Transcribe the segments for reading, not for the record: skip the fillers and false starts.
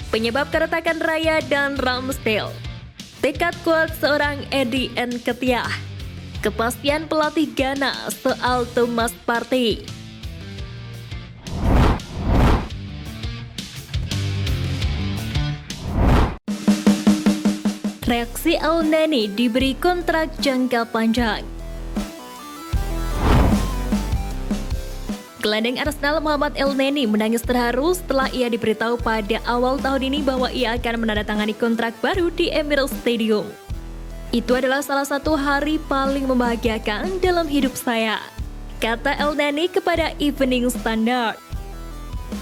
Penyebab keretakan Raya dan Ramsdale. Tekad kuat seorang Eddie Nketiah. Kepastian pelatih Ghana soal Thomas Partey. Reaksi Elneny diberi kontrak jangka panjang. Gelandang Arsenal Mohamed Elneny menangis terharu setelah ia diberitahu pada awal tahun ini bahwa ia akan menandatangani kontrak baru di Emirates Stadium. Itu adalah salah satu hari paling membahagiakan dalam hidup saya, kata Elneny kepada Evening Standard.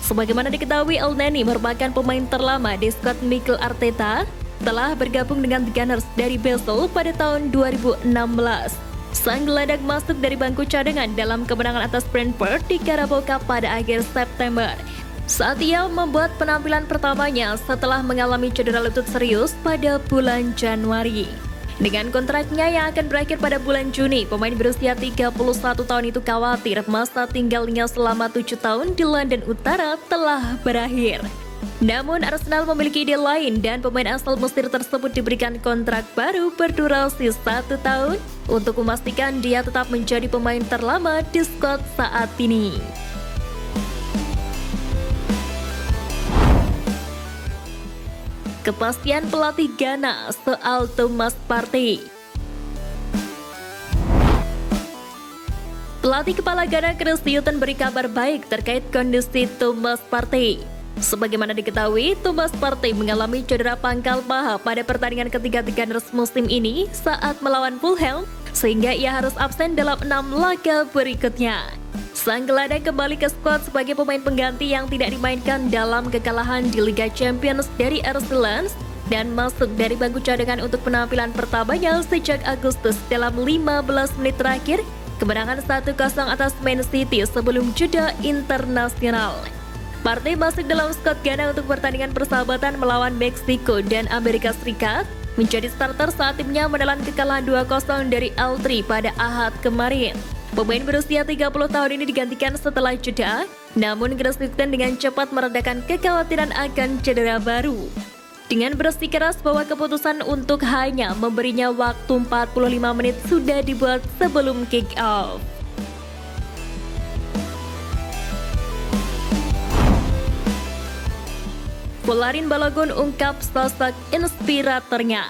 Sebagaimana diketahui, Elneny merupakan pemain terlama di skuad Mikel Arteta, telah bergabung dengan The Gunners dari Basel pada tahun 2016. Sang gelandang masuk dari bangku cadangan dalam kemenangan atas Brentford di Carabao Cup pada akhir September, saat ia membuat penampilan pertamanya setelah mengalami cedera lutut serius pada bulan Januari. Dengan kontraknya yang akan berakhir pada bulan Juni, pemain berusia 31 tahun itu khawatir masa tinggalnya selama 7 tahun di London Utara telah berakhir. Namun Arsenal memiliki ide lain dan pemain asal Mesir tersebut diberikan kontrak baru berdurasi 1 tahun untuk memastikan dia tetap menjadi pemain terlama di skuad saat ini. Kepastian pelatih Ghana soal Thomas Partey. Pelatih kepala Ghana Chris Hughton beri kabar baik terkait kondisi Thomas Partey. Sebagaimana diketahui, Thomas Partey mengalami cedera pangkal paha pada pertandingan ketiga The Gunners musim ini saat melawan Fulham, sehingga ia harus absen dalam 6 laga berikutnya. Sang gelandang kembali ke skuad sebagai pemain pengganti yang tidak dimainkan dalam kekalahan di Liga Champions dari RC Lens dan masuk dari bangku cadangan untuk penampilan pertamanya sejak Agustus dalam 15 menit terakhir kemenangan 1-0 atas Man City sebelum jeda internasional. Partey masuk dalam skuad Ghana untuk pertandingan persahabatan melawan Meksiko dan Amerika Serikat, menjadi starter saat timnya menelan kekalahan 2-0 dari Al-Tri pada Ahad kemarin. Pemain berusia 30 tahun ini digantikan setelah jeda, namun Chris Hughton dengan cepat meredakan kekhawatiran akan cedera baru. Dengan bersikeras bahwa keputusan untuk hanya memberinya waktu 45 menit sudah dibuat sebelum kick-off. Folarin Balogun ungkap sosok inspiratornya.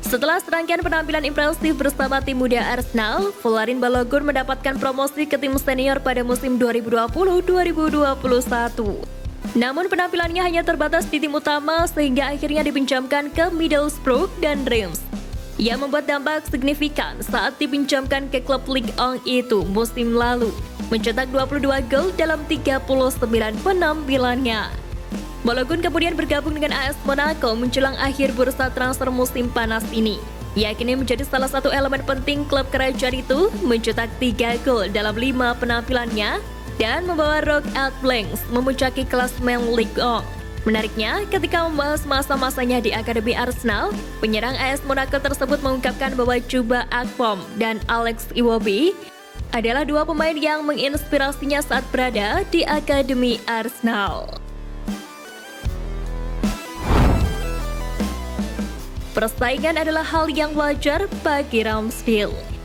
Setelah serangkaian penampilan impresif bersama tim muda Arsenal, Folarin Balogun mendapatkan promosi ke tim senior pada musim 2020-2021. Namun penampilannya hanya terbatas di tim utama sehingga akhirnya dipinjamkan ke Middlesbrough dan Reims. Ia membuat dampak signifikan saat dipinjamkan ke klub Ligue 1 itu musim lalu, mencetak 22 gol dalam 39 penampilannya. Balogun kemudian bergabung dengan AS Monaco menjelang akhir bursa transfer musim panas ini. Ia kini menjadi salah satu elemen penting klub kerajaan itu, mencetak 3 gol dalam 5 penampilannya dan membawa Rock Out Blanks memuncaki klasemen Ligue 1. Menariknya, ketika membahas masa-masanya di Akademi Arsenal, penyerang AS Monaco tersebut mengungkapkan bahwa Chuba Akpom dan Alex Iwobi adalah dua pemain yang menginspirasinya saat berada di Akademi Arsenal. Persaingan adalah hal yang wajar bagi Ramsdale.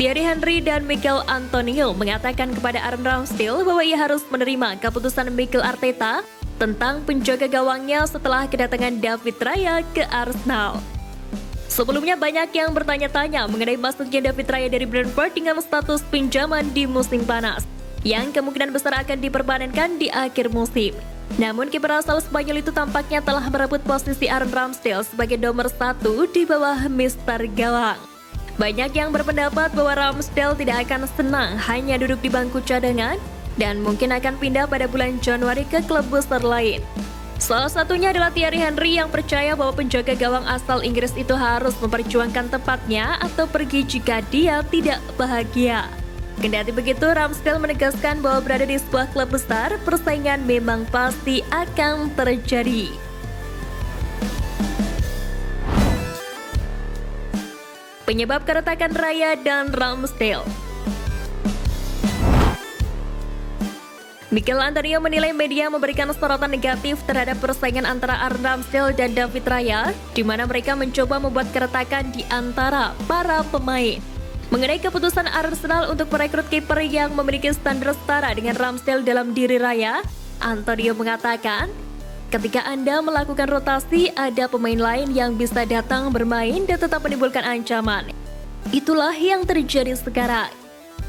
Thierry Henry dan Mikel Antonio mengatakan kepada Aaron Ramsdale bahwa ia harus menerima keputusan Mikel Arteta tentang penjaga gawangnya setelah kedatangan David Raya ke Arsenal. Sebelumnya banyak yang bertanya-tanya mengenai masuknya David Raya dari Brentford dengan status pinjaman di musim panas, yang kemungkinan besar akan diperpanenkan di akhir musim. Namun kiper asal Spanyol itu tampaknya telah merebut posisi Aaron Ramsdale sebagai nomor 1 di bawah Mister Gawang. Banyak yang berpendapat bahwa Ramsdale tidak akan senang hanya duduk di bangku cadangan dan mungkin akan pindah pada bulan Januari ke klub besar lain. Salah satunya adalah Thierry Henry yang percaya bahwa penjaga gawang asal Inggris itu harus memperjuangkan tempatnya atau pergi jika dia tidak bahagia. Kendati begitu, Ramsdale menegaskan bahwa berada di sebuah klub besar, persaingan memang pasti akan terjadi. Penyebab keretakan Raya dan Ramsdale. Mikel Antonio menilai media memberikan sorotan negatif terhadap persaingan antara Aaron Ramsdale dan David Raya, di mana mereka mencoba membuat keretakan di antara para pemain. Mengenai keputusan Arsenal untuk merekrut kiper yang memiliki standar setara dengan Ramsdale dalam diri Raya, Antonio mengatakan, ketika Anda melakukan rotasi, ada pemain lain yang bisa datang bermain dan tetap menimbulkan ancaman. Itulah yang terjadi sekarang.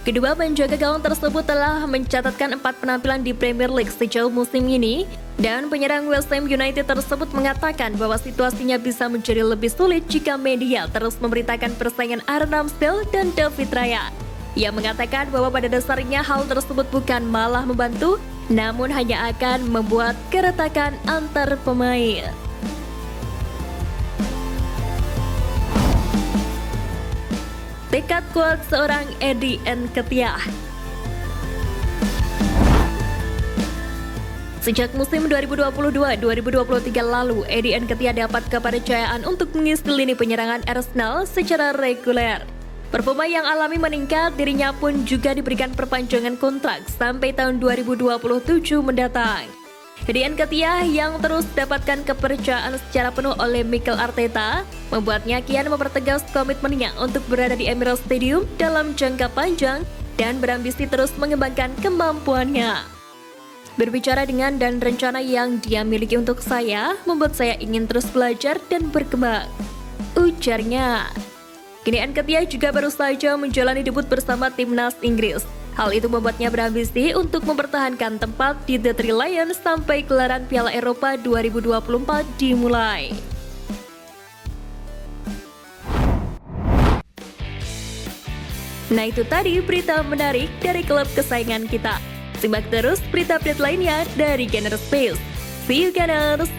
Kedua penjaga gawang tersebut telah mencatatkan 4 penampilan di Premier League sejauh musim ini, dan penyerang West Ham United tersebut mengatakan bahwa situasinya bisa menjadi lebih sulit jika media terus memberitakan persaingan Aaron Ramsdale dan David Raya. Ia mengatakan bahwa pada dasarnya hal tersebut bukan malah membantu, namun hanya akan membuat keretakan antar pemain. Tekad kuat seorang Eddie Nketiah. Sejak musim 2022-2023 lalu, Eddie Nketiah dapat kepercayaan untuk mengisi lini penyerangan Arsenal secara reguler. Performa yang alami meningkat, dirinya pun juga diberikan perpanjangan kontrak sampai tahun 2027 mendatang. Eddie Nketiah yang terus dapatkan kepercayaan secara penuh oleh Mikel Arteta membuatnya kian mempertegas komitmennya untuk berada di Emirates Stadium dalam jangka panjang dan berambisi terus mengembangkan kemampuannya. Berbicara dengan dan rencana yang dia miliki untuk saya membuat saya ingin terus belajar dan berkembang, ujarnya. Kini Nketiah juga baru saja menjalani debut bersama timnas Inggris. Hal itu membuatnya berambisi untuk mempertahankan tempat di The Three Lions sampai gelaran Piala Eropa 2024 dimulai. Nah, itu tadi berita menarik dari klub kesayangan kita. Simak terus berita update lainnya dari Gunners Space. See you Gunners!